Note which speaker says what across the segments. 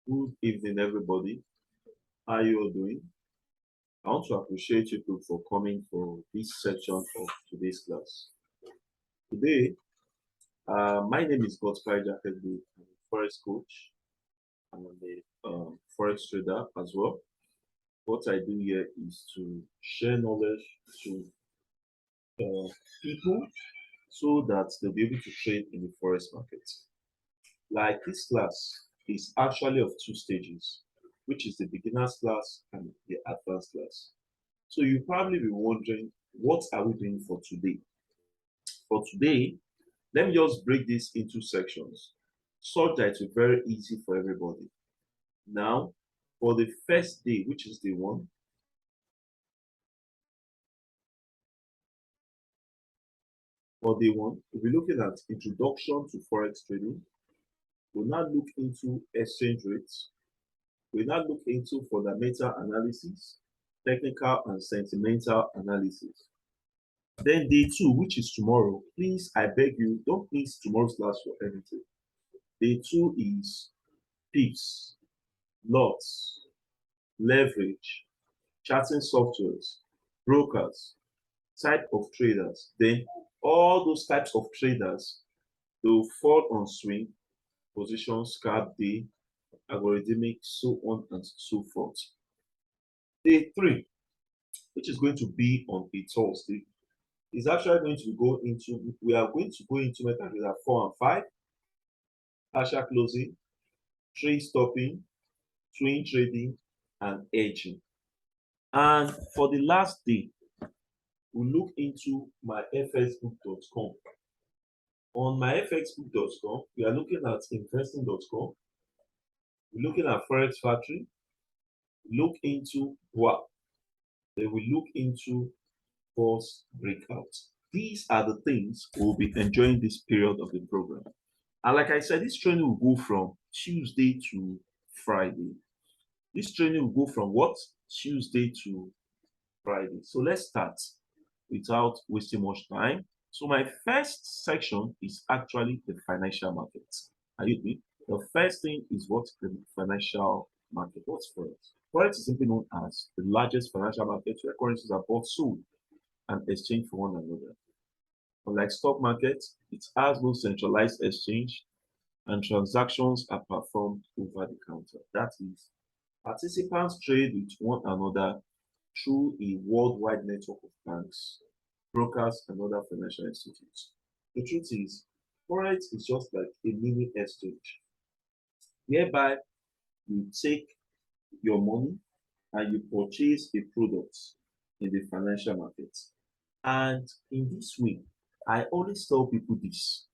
Speaker 1: Good evening, everybody. How you all doing? I want to appreciate you too for coming for this section of today's class. Today, my name is Godfrey Jacobby. I'm a Forex coach. I'm a Forex trader as well. What I do here is to share knowledge to people so that they'll be able to trade in the Forex market. Like this class is actually of two stages, which is the beginner's class and the advanced class. So you probably be wondering, what are we doing for today? For today, let me just break this into sections so that it's very easy for everybody. Now, for the first day, which is day one, for day one, we'll be looking at introduction to Forex trading. We'll now look into exchange rates. We'll now look into fundamental analysis, technical and sentimental analysis. Then day two, which is tomorrow, please, I beg you, don't miss tomorrow's class for anything. Day two is pips, lots, leverage, charting softwares, brokers, type of traders. Then all those types of traders, they will fall on swing, position, scalp day, algorithmic, so on and so forth. Day three, which is going to be on a Thursday, is actually going to go into, we are going to go into MetaTrader 4 and 5, partial closing, trade stopping, swing trading, and edging. And for the last day, we'll look into my fxbook.com. On my fxbook.com, we are looking at investing.com, we're looking at Forex Factory, look into WAP, then we look into Force Breakout. These are the things we'll be enjoying this period of the program. And like I said, this training will go from Tuesday to Friday. This training will go from what? Tuesday to Friday. So let's start without wasting much time. So my first section is actually the financial markets. Are you with me? The first thing is what? The financial market. What's Forex? Forex is simply known as the largest financial market where currencies are bought, sold, and exchanged for one another. Unlike stock markets, it has no centralized exchange and transactions are performed over the counter. That is, participants trade with one another through a worldwide network of banks, brokers, and other financial institutes. The truth is, Forex is just like a mini exchange, whereby you take your money and you purchase a product in the financial market. And in this way, I always tell people this.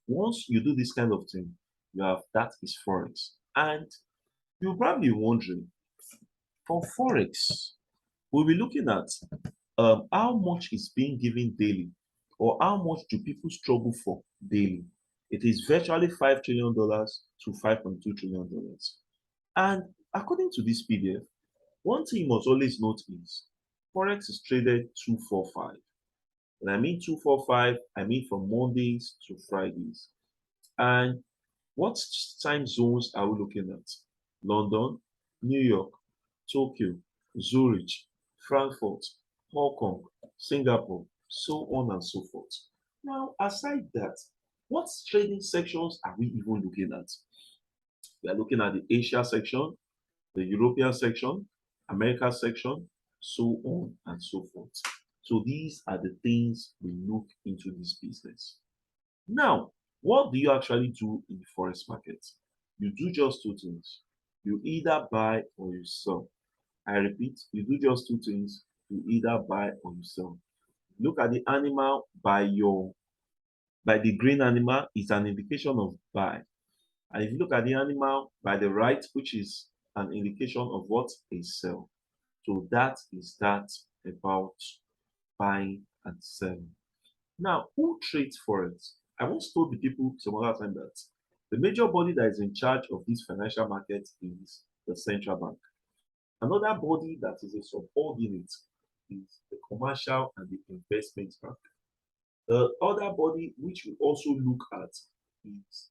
Speaker 1: Once you do this kind of thing, you have that is Forex. And you're probably wondering, for Forex, we'll be looking at how much is being given daily or how much do people struggle for daily. It is virtually $5 trillion to $5.2 trillion. And according to this PDF, one thing you must always note is Forex is traded 245. When I mean 245, I mean from Mondays to Fridays. And what time zones are we looking at? London, New York, Tokyo, Zurich, Frankfurt, Hong Kong, Singapore, so on and so forth. Now, aside that, what trading sections are we even looking at? We are looking at the Asia section, the European section, America section, so on and so forth. So these are the things we look into this business. Now, what do you actually do in the Forex market? You do just two things. You either buy or you sell. I repeat, you do just two things. You either buy or you sell. Look at the animal by the green animal is an indication of buy. And if you look at the animal by the right, which is an indication of what? A sell. So that is that about buying and selling. Now, who trades Forex? I once told the people some other time that the major body that is in charge of this financial market is the central bank. Another body that is a subordinate is the commercial and the investment bank. The other body which we also look at is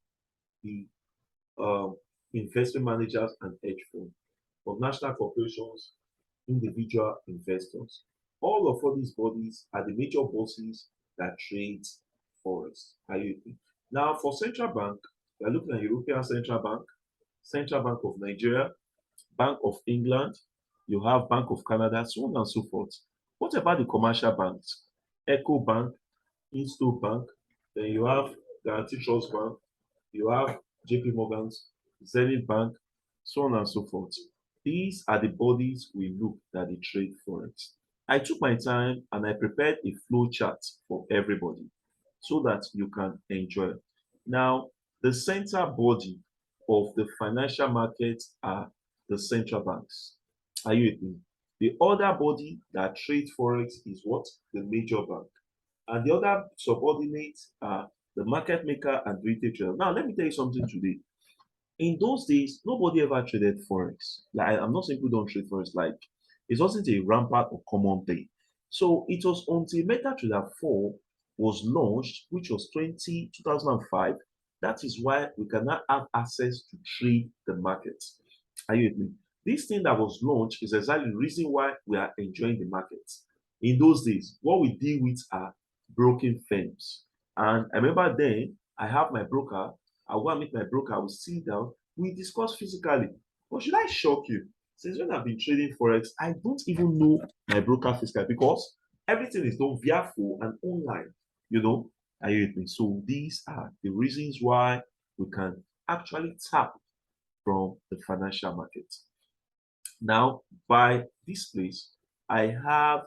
Speaker 1: the investment managers and hedge funds, of national corporations, individual investors. All these bodies are the major bosses that trade forex. Are you with me? Now, for central bank, we are looking at European Central Bank of Nigeria, Bank of England, you have Bank of Canada, so on and so forth. What about the commercial banks? Echo Bank, Insto Bank, then you have Guarantee Trust Bank, you have JP Morgan's, Zenith Bank, so on and so forth. These are the bodies we look that they trade forex. I took my time and I prepared a flow chart for everybody so that you can enjoy. Now, the central body of the financial market are the central banks. Are you with me? The other body that trades forex is what? The major bank. And the other subordinates are the market maker and retail trader. Now, let me tell you something today. In those days, nobody ever traded forex. Like, I'm not saying people don't trade forex. Like, it wasn't a rampant or common thing. So it was until MetaTrader 4 was launched, which was 2005. That is why we can now have access to trade the market. Are you with me? This thing that was launched is exactly the reason why we are enjoying the market. In those days, what we deal with are broken firms. And I remember then I have my broker. I will meet my broker. I will sit down. We discuss physically. But should I shock you? Since when I've been trading forex, I don't even know my broker physically because everything is done via phone and online. You know, are you with me? So these are the reasons why we can actually tap from the financial market. Now, by this place, I have,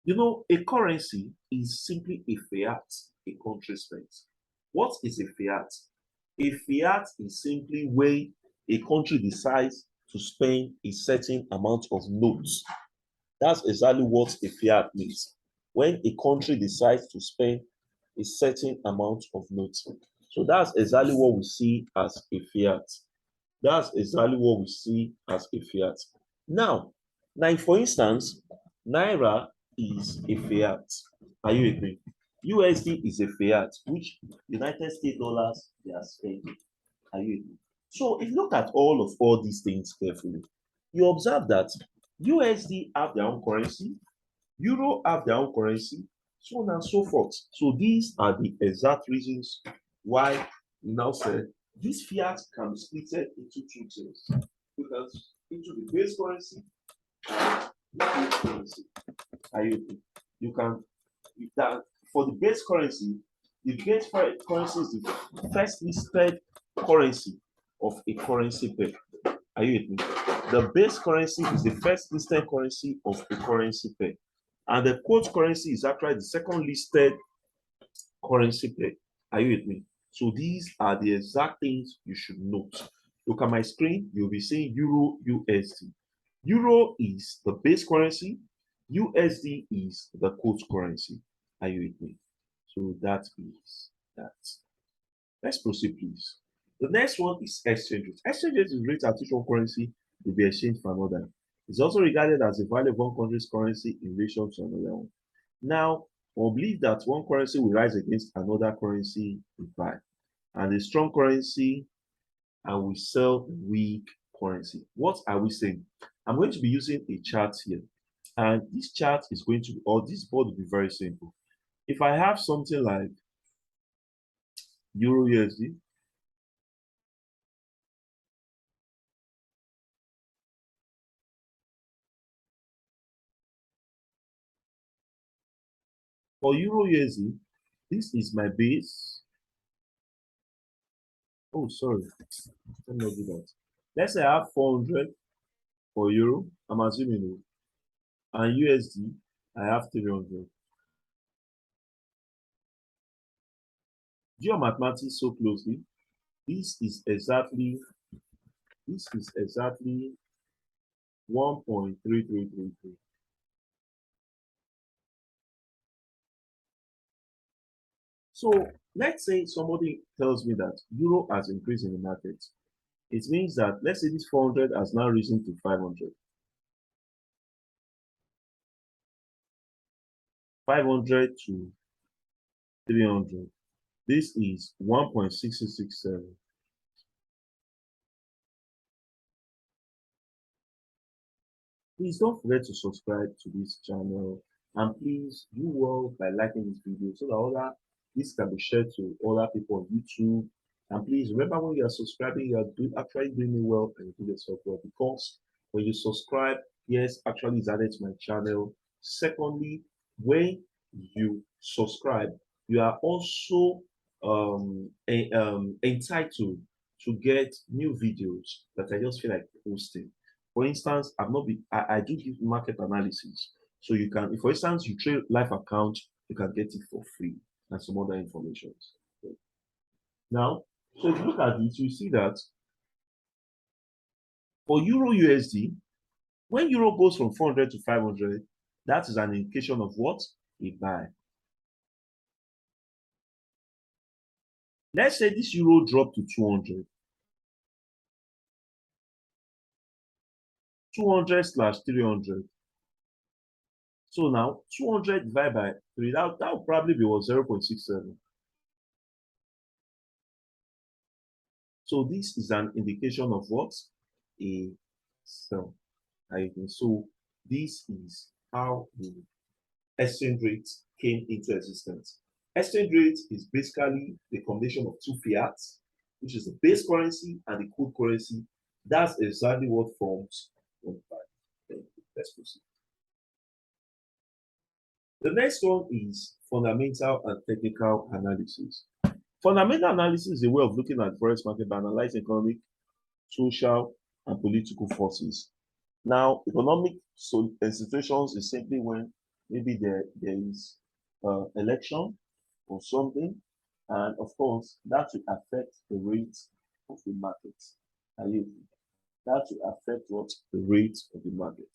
Speaker 1: a currency is simply a fiat a country spends. What is a fiat? A fiat is simply when a country decides to spend a certain amount of notes. That's exactly what a fiat means. When a country decides to spend a certain amount of notes. So that's exactly what we see as a fiat. That's exactly what we see as a fiat. Now, for instance, Naira is a fiat. Are you with me? USD is a fiat, which United States dollars they are spending. Are you with me? So if you look at all these things carefully, you observe that USD have their own currency, Euro have their own currency, so on and so forth. So these are the exact reasons why we now say this fiat can be split into two things. Because into the base currency and the base currency. Are you can that for the base currency, the base currency is the first listed currency of a currency pair. Are you with me? The base currency is the first listed currency of a currency pair. And the quote currency is actually the second listed currency pair. Are you with me? So these are the exact things you should note. Look at my screen, you'll be seeing Euro USD. Euro is the base currency, USD is the quote currency. Are you with me? So that is that. Let's proceed, please. The next one is exchange rate. Exchange rate is rate at which one currency will be exchanged for another. It's also regarded as the value of one country's currency in relation to another one. Now, we believe that one currency will rise against another currency we buy, and a strong currency and we sell weak currency. What are we saying? I'm going to be using a chart here, and this chart is going to, or this board will be very simple. If I have something like Euro USD, for Euro USD, this is my base. Oh, sorry, let me not do that. Let's say I have 400 for Euro. I'm assuming, and USD, I have 300. Do your mathematics so closely. This is exactly this is exactly 1.3333. So let's say somebody tells me that euro has increased in the market. It means that let's say this 400 has now risen to 500. 500 to 300. This is 1.6667. Please don't forget to subscribe to this channel, and please do well by liking this video so that this can be shared to other people on YouTube. And please remember, when you are subscribing, you are actually doing it well and you do yourself well, because when you subscribe, yes, actually is added to my channel. Secondly, when you subscribe, you are also entitled to get new videos that I just feel like posting. For instance, I do give market analysis. So you can, if for instance you trade live account, you can get it for free and some other information. Now, so if you look at it, you see that for Euro USD, when Euro goes from 400 to 500, that is an indication of what? A buy. Let's say this Euro dropped to 200. 200 slash 300. So now 200 divided by 3, that would probably be what, 0.67. So this is an indication of what? A sell. So this is how the exchange rate came into existence. Exchange rate is basically the combination of two fiats, which is the base currency and the code currency. That's exactly what forms one five. Let's proceed. The next one is fundamental and technical analysis. Fundamental analysis is a way of looking at forex market by analyzing economic, social, and political forces. Now, economic situations is simply when maybe there is election or something, and of course that will affect the rate of the market. That will affect what? The rate of the market.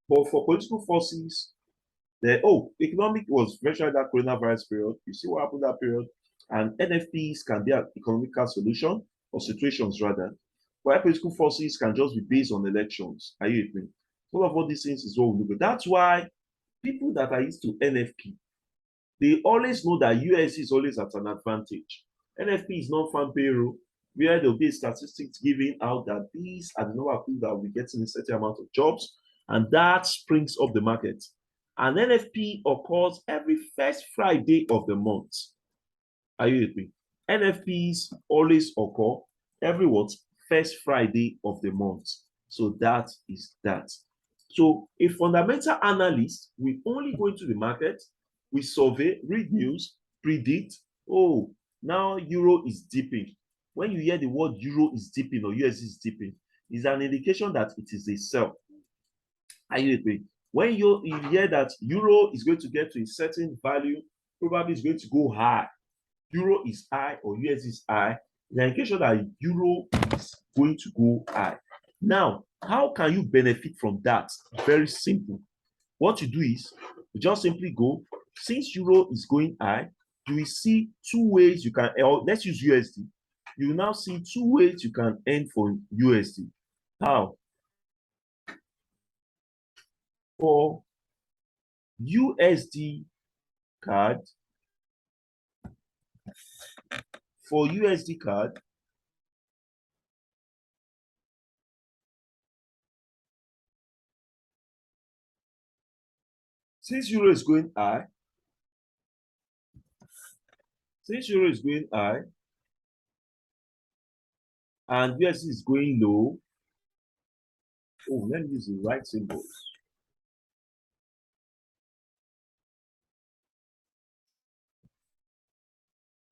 Speaker 1: But for political forces, economic was virtually that coronavirus period. You see what happened that period, and NFPs can be an economical solution or situations rather. While political forces can just be based on elections. Are you with me? All these things is what we look at. That's why people that are used to NFP, they always know that USD is always at an advantage. NFP is not farm payroll, where there'll be statistics giving out that these are the number of people that will be getting a certain amount of jobs, and that springs up the market. And NFP occurs every first Friday of the month. Are you with me? NFPs always occur every what? First Friday of the month. So that is that. So a fundamental analyst will only go into the market, we survey, read news, predict, oh, now Euro is dipping. When you hear the word Euro is dipping or USD is dipping, is an indication that it is a sell. Are you with me? When you hear that Euro is going to get to a certain value, probably it's going to go high. Euro is high or USD is high, the indication that Euro is going to go high. Now, how can you benefit from that? Very simple. What you do is you just simply go, since Euro is going high, you will see two ways you can, or let's use USD. You will now see two ways you can earn for USD. How? For USD card, since Euro is going high, and USD is going low, let me use the right symbols.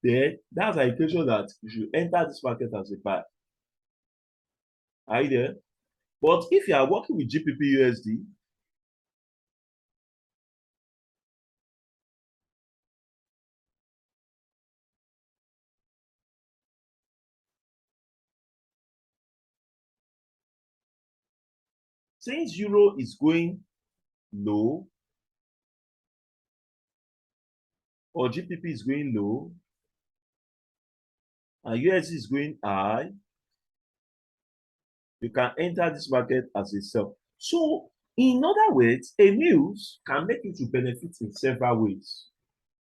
Speaker 1: Then that's an indication that you should enter this market as a buy. Are you there? But if you are working with GBP USD, since Euro is going low or GBP is going low and USD is going high, you can enter this market as a sell. So, in other words, a news can make you to benefit in several ways,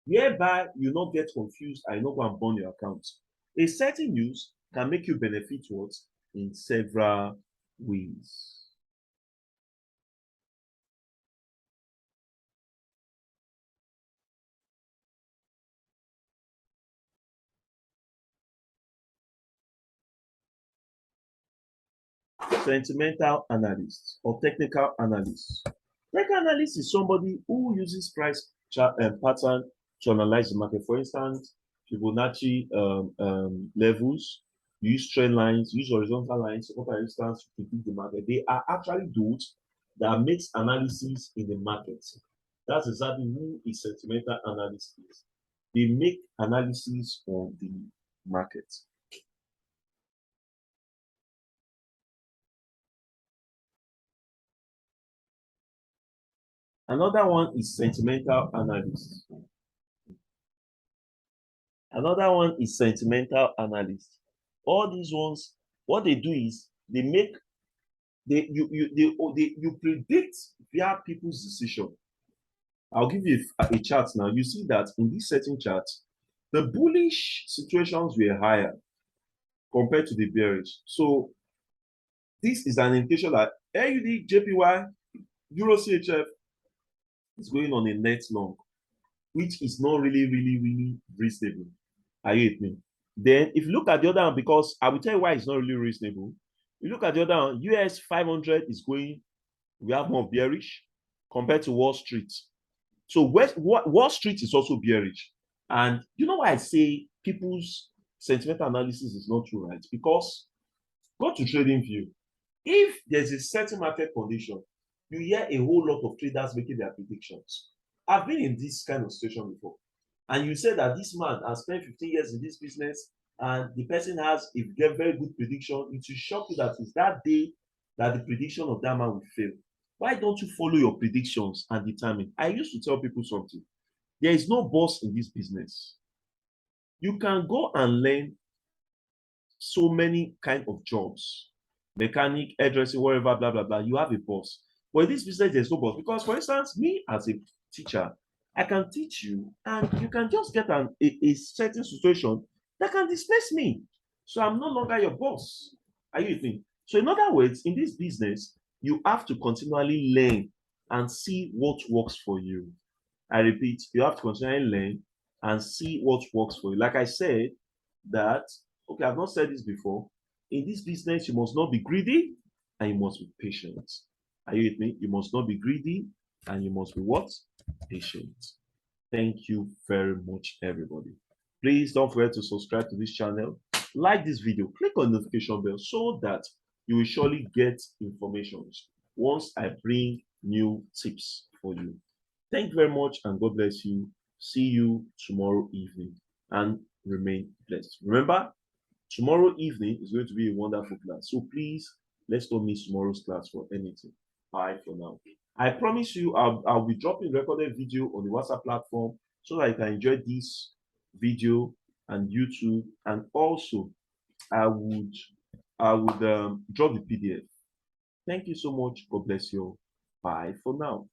Speaker 1: whereby you not get confused and you not go and burn your account. A certain news can make you benefit what? In several ways. Sentimental analyst or technical analyst. Technical analyst is somebody who uses price chart and pattern to analyze the market. For instance, Fibonacci levels, use trend lines, use horizontal lines, for instance, to predict the market. They are actually those that makes analysis in the market. That's exactly who a sentimental analyst is. They make analysis on the market. Another one is sentimental analysis. Another one is sentimental analysis. All these ones, what they do is they make you predict via people's decision. I'll give you a chart now. You see that in this certain chart, the bullish situations were higher compared to the bearish. So this is an indication that AUD, JPY, Euro CHF is going on a net long, which is not really reasonable. Are you with me? Then if you look at the other one, because I will tell you why it's not really reasonable. You look at the other one, US 500 is going, we have more bearish compared to Wall Street. So Wall Street is also bearish. And you know why I say people's sentimental analysis is not true, right? Because go to trading view. If there's a certain market condition, you hear a whole lot of traders making their predictions. I've been in this kind of situation before. And you say that this man has spent 15 years in this business and the person has a very good prediction, it will shock you that it's that day that the prediction of that man will fail. Why don't you follow your predictions and determine? I used to tell people something. There is no boss in this business. You can go and learn so many kind of jobs, mechanic, hairdressing, whatever, blah, blah, blah. You have a boss. But in this business, there's no boss. Because, for instance, me as a teacher, I can teach you and you can just get a certain situation that can displace me. So I'm no longer your boss. Are you with me? So in other words, in this business, you have to continually learn and see what works for you. I repeat, you have to continually learn and see what works for you. Like I said, that, okay, I've not said this before. In this business, you must not be greedy and you must be patient. Are you with me? You must not be greedy and you must be what? Patient. Thank you very much, everybody. Please don't forget to subscribe to this channel. Like this video, click on the notification bell so that you will surely get information once I bring new tips for you. Thank you very much and God bless you. See you tomorrow evening and remain blessed. Remember, tomorrow evening is going to be a wonderful class. So please, let's not miss tomorrow's class for anything. Bye for now. I promise you, I'll be dropping recorded video on the WhatsApp platform so that you can enjoy this video and YouTube. And also, I would drop the PDF. Thank you so much. God bless you. Bye for now.